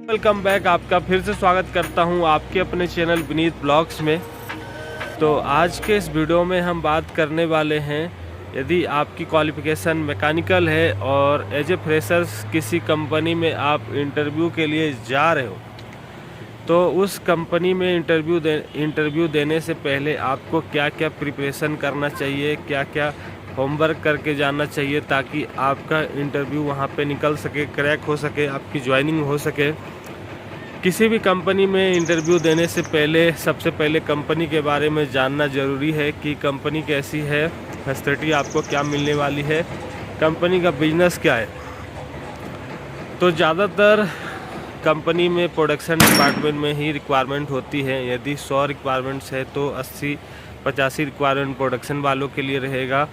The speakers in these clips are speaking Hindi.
Welcome back. आपका फिर से स्वागत करता हूं आपके अपने चैनल विनीत ब्लॉग्स में। तो आज के इस वीडियो में हम बात करने वाले हैं, यदि आपकी क्वालिफ़िकेशन मैकेनिकल है और एज ए फ्रेशर्स किसी कंपनी में आप इंटरव्यू के लिए जा रहे हो, तो उस कंपनी में इंटरव्यू देने से पहले आपको क्या क्या प्रिपरेशन करना चाहिए, क्या क्या होमवर्क करके जाना चाहिए ताकि आपका इंटरव्यू वहाँ पे निकल सके, क्रैक हो सके, आपकी ज्वाइनिंग हो सके। किसी भी कंपनी में इंटरव्यू देने से पहले सबसे पहले कंपनी के बारे में जानना ज़रूरी है कि कंपनी कैसी है, फैसिलिटी आपको क्या मिलने वाली है, कंपनी का बिजनेस क्या है। तो ज़्यादातर कंपनी में प्रोडक्शन डिपार्टमेंट में ही रिक्वायरमेंट होती है। यदि 100 रिक्वायरमेंट्स है तो 80-85 रिक्वायरमेंट प्रोडक्शन वालों के लिए रहेगा,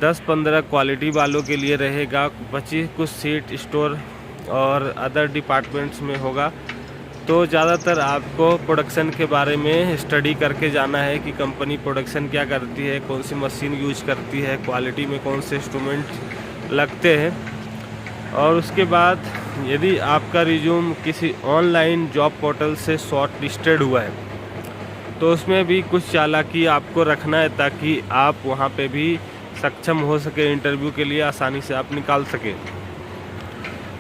10-15 क्वालिटी वालों के लिए रहेगा, बची कुछ सीट स्टोर और अदर डिपार्टमेंट्स में होगा। तो ज़्यादातर आपको प्रोडक्शन के बारे में स्टडी करके जाना है कि कंपनी प्रोडक्शन क्या करती है, कौन सी मशीन यूज करती है, क्वालिटी में कौन से इंस्ट्रूमेंट लगते हैं। और उसके बाद यदि आपका रिज्यूम किसी ऑनलाइन जॉब पोर्टल से शॉर्ट लिस्टेड हुआ है तो उसमें भी कुछ चालाकी आपको रखना है ताकि आप वहाँ पे भी सक्षम हो सके, इंटरव्यू के लिए आसानी से आप निकाल सकें।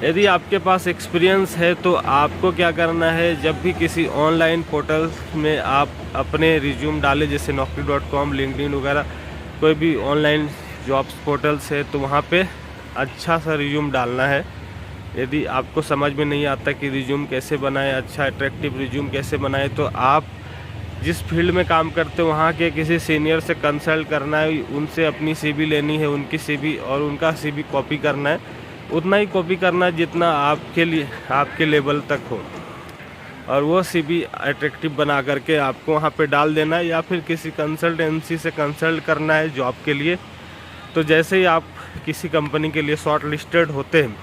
यदि आपके पास एक्सपीरियंस है तो आपको क्या करना है, जब भी किसी ऑनलाइन पोर्टल में आप अपने रिज्यूम डालें, जैसे naukri.com, लिंक्डइन वगैरह कोई भी ऑनलाइन जॉब्स पोर्टल्स है, तो वहाँ पे अच्छा सा रिज्यूम डालना है। यदि आपको समझ में नहीं आता कि रिज्यूम कैसे बनाएं, अच्छा अट्रैक्टिव रिज्यूम कैसे बनाएं, तो आप जिस फील्ड में काम करते हो वहाँ के किसी सीनियर से कंसल्ट करना है, उनसे अपनी सीवी लेनी है, उनकी सीवी और उनका सीवी कॉपी करना है। उतना ही कॉपी करना है जितना आपके लेवल तक हो, और वो सीवी अट्रैक्टिव बना करके आपको वहाँ पे डाल देना है, या फिर किसी कंसल्टेंसी से कंसल्ट करना है जॉब के लिए। तो जैसे ही आप किसी कंपनी के लिए शॉर्ट लिस्टेड होते हैं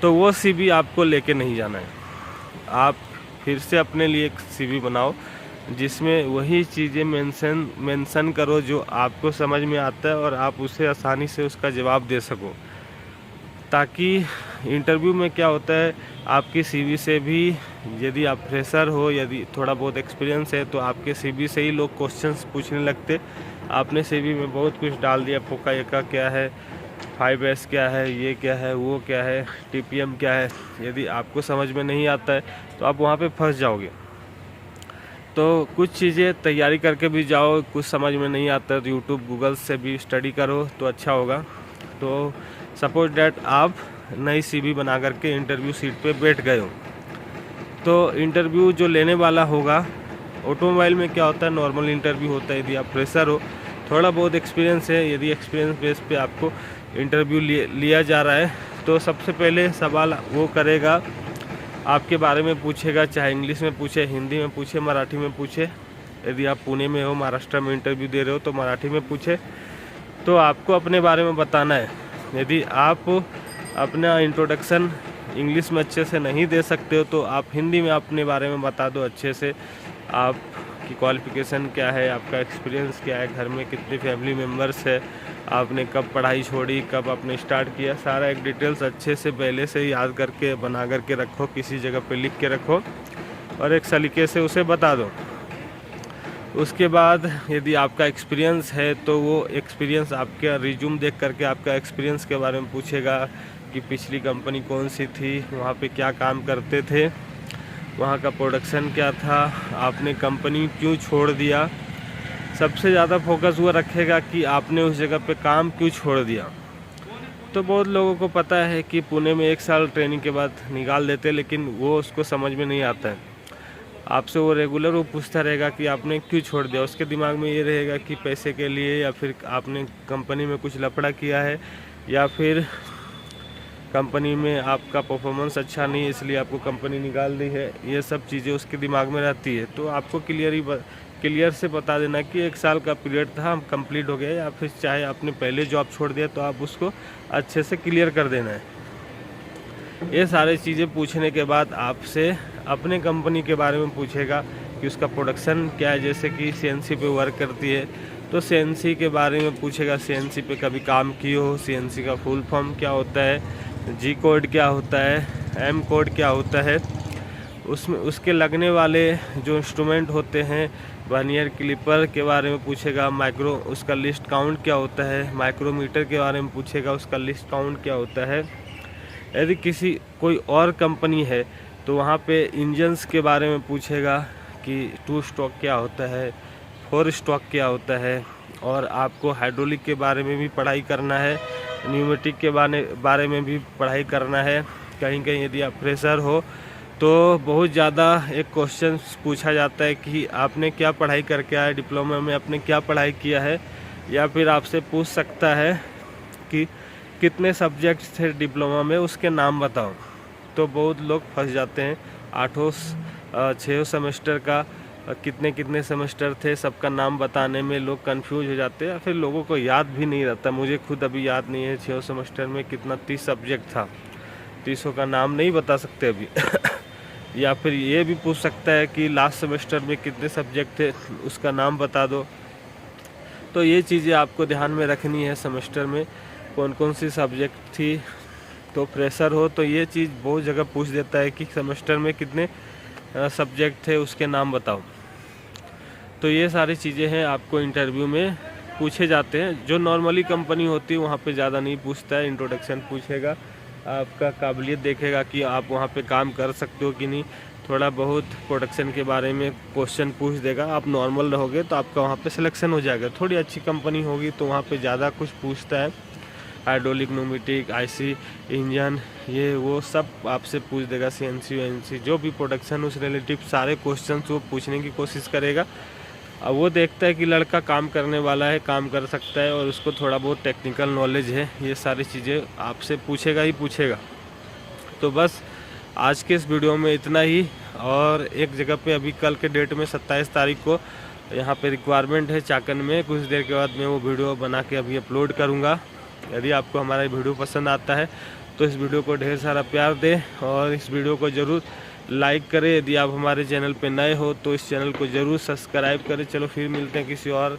तो वो सीवी आपको लेके नहीं जाना है। आप फिर से अपने लिए एक सीवी बनाओ जिसमें वही चीज़ें मेंशन करो जो आपको समझ में आता है और आप उसे आसानी से उसका जवाब दे सको। ताकि इंटरव्यू में क्या होता है, आपकी सीवी से भी, यदि आप फ्रेशर हो, यदि थोड़ा बहुत एक्सपीरियंस है, तो आपके सीवी से ही लोग क्वेश्चंस पूछने लगते। आपने सीवी में बहुत कुछ डाल दिया, पोका एका क्या है, 5S क्या है, ये क्या है, वो क्या है, TPM क्या है। यदि आपको समझ में नहीं आता है तो आप वहाँ पे फंस जाओगे। तो कुछ चीज़ें तैयारी करके भी जाओ, कुछ समझ में नहीं आता है तो यूट्यूब गूगल से भी स्टडी करो तो अच्छा होगा। तो सपोज डैट आप नई सीवी बना करके इंटरव्यू सीट पे बैठ गए हो, तो इंटरव्यू जो लेने वाला होगा, ऑटोमोबाइल में क्या होता है, नॉर्मल इंटरव्यू होता है। यदि आप फ्रेशर हो, थोड़ा बहुत एक्सपीरियंस है, यदि एक्सपीरियंस बेस पे आपको इंटरव्यू लिया जा रहा है, तो सबसे पहले सवाल वो करेगा, आपके बारे में पूछेगा, चाहे इंग्लिश में पूछे, हिंदी में पूछे, मराठी में पूछे। यदि आप पुणे में हो, महाराष्ट्र में इंटरव्यू दे रहे हो, तो मराठी में पूछे। तो आपको अपने बारे में बताना है। यदि आप अपना इंट्रोडक्शन इंग्लिश में अच्छे से नहीं दे सकते हो तो आप हिंदी में अपने बारे में बता दो अच्छे से। आपकी क्वालिफ़िकेशन क्या है, आपका एक्सपीरियंस क्या है, घर में कितने फैमिली मेम्बर्स है, आपने कब पढ़ाई छोड़ी, कब आपने स्टार्ट किया, सारा एक डिटेल्स अच्छे से पहले से याद करके बना करके रखो, किसी जगह पे लिख के रखो और एक सलीके से उसे बता दो। उसके बाद यदि आपका एक्सपीरियंस है तो वो एक्सपीरियंस आपके रिज्यूम देख करके आपका एक्सपीरियंस के बारे में पूछेगा कि पिछली कंपनी कौन सी थी, वहाँ पे क्या काम करते थे, वहाँ का प्रोडक्शन क्या था, आपने कंपनी क्यों छोड़ दिया। सबसे ज़्यादा फोकस वो रखेगा कि आपने उस जगह पे काम क्यों छोड़ दिया। तो बहुत लोगों को पता है कि पुणे में 1 साल ट्रेनिंग के बाद निकाल देते, लेकिन वो उसको समझ में नहीं आता है। आपसे वो रेगुलर वो पूछता रहेगा कि आपने क्यों छोड़ दिया। उसके दिमाग में ये रहेगा कि पैसे के लिए, या फिर आपने कंपनी में कुछ लफड़ा किया है, या फिर कंपनी में आपका परफॉर्मेंस अच्छा नहीं है इसलिए आपको कंपनी निकाल दी है। ये सब चीज़ें उसके दिमाग में रहती है। तो आपको क्लियर से बता देना कि 1 साल का पीरियड था, हम कंप्लीट हो गया, या फिर चाहे आपने पहले जॉब छोड़ दिया तो आप उसको अच्छे से क्लियर कर देना है। ये सारी चीज़ें पूछने के बाद आपसे अपने कंपनी के बारे में पूछेगा कि उसका प्रोडक्शन क्या है। जैसे कि CNC पे वर्क करती है तो CNC के बारे में पूछेगा, CNC पे कभी काम किए हो, CNC का फुल फॉर्म क्या होता है, G कोड क्या होता है, M कोड क्या होता है। उसमें उसके लगने वाले जो इंस्ट्रूमेंट होते हैं, वर्नियर क्लिपर के बारे में पूछेगा, माइक्रो उसका लिस्ट काउंट क्या होता है, माइक्रोमीटर के बारे में पूछेगा, उसका लिस्ट काउंट क्या होता है। यदि किसी कोई और कंपनी है तो वहाँ पे इंजन्स के बारे में पूछेगा कि 2 स्ट्रोक क्या होता है, 4 स्ट्रोक क्या होता है। और आपको हाइड्रोलिक के बारे में भी पढ़ाई करना है, न्यूमेटिक के बारे में भी पढ़ाई करना है। कहीं कहीं यदि आप फ्रेशर हो तो बहुत ज़्यादा एक क्वेश्चन पूछा जाता है कि आपने क्या पढ़ाई करके आए, डिप्लोमा में आपने क्या पढ़ाई किया है। या फिर आपसे पूछ सकता है कि कितने सब्जेक्ट्स थे डिप्लोमा में, उसके नाम बताओ। तो बहुत लोग फंस जाते हैं। 6 सेमेस्टर का कितने कितने सेमेस्टर थे, सबका नाम बताने में लोग कंफ्यूज हो जाते हैं, फिर लोगों को याद भी नहीं रहता। मुझे खुद अभी याद नहीं है 6 सेमेस्टर में कितना 30 सब्जेक्ट था, 30 का नाम नहीं बता सकते अभी। या फिर ये भी पूछ सकता है कि लास्ट सेमेस्टर में कितने सब्जेक्ट थे, उसका नाम बता दो। तो ये चीज़ें आपको ध्यान में रखनी है सेमेस्टर में कौन कौन सी सब्जेक्ट थी। तो फ्रेशर हो तो ये चीज़ बहुत जगह पूछ देता है कि सेमेस्टर में कितने सब्जेक्ट थे, उसके नाम बताओ। तो ये सारी चीज़ें हैं आपको इंटरव्यू में पूछे जाते हैं। जो नॉर्मली कंपनी होती है वहाँ पे ज़्यादा नहीं पूछता है, इंट्रोडक्शन पूछेगा, आपका काबिलियत देखेगा कि आप वहाँ पे काम कर सकते हो कि नहीं। थोड़ा बहुत प्रोडक्शन के बारे में क्वेश्चन पूछ देगा। आप नॉर्मल रहोगे तो आपका वहाँ पे सिलेक्शन हो जाएगा। थोड़ी अच्छी कंपनी होगी तो वहाँ पे ज़्यादा कुछ पूछता है, हाइड्रोलिक, न्यूमेटिक, आईसी, इंजन, ये वो सब आपसे पूछ देगा। सीएनसी वीएनसी जो भी प्रोडक्शन उस रिलेटिव सारे क्वेश्चन वो पूछने की कोशिश करेगा। अब वो देखता है कि लड़का काम करने वाला है, काम कर सकता है और उसको थोड़ा बहुत टेक्निकल नॉलेज है, ये सारी चीज़ें आपसे पूछेगा ही पूछेगा। तो बस आज के इस वीडियो में इतना ही। और एक जगह पे अभी कल के डेट में 27 तारीख को यहाँ पे रिक्वायरमेंट है चाकन में। कुछ देर के बाद मैं वो वीडियो बना के अभी अपलोड करूँगा। यदि आपको हमारा वीडियो पसंद आता है तो इस वीडियो को ढेर सारा प्यार दें और इस वीडियो को ज़रूर लाइक करें। यदि आप हमारे चैनल पे नए हो तो इस चैनल को ज़रूर सब्सक्राइब करें। चलो फिर मिलते हैं किसी और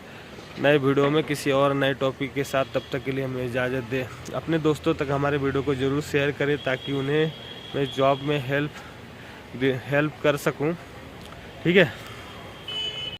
नए वीडियो में किसी और नए टॉपिक के साथ। तब तक के लिए हमें इजाज़त दें। अपने दोस्तों तक हमारे वीडियो को ज़रूर शेयर करें ताकि उन्हें मैं जॉब में हेल्प कर सकूं। ठीक है।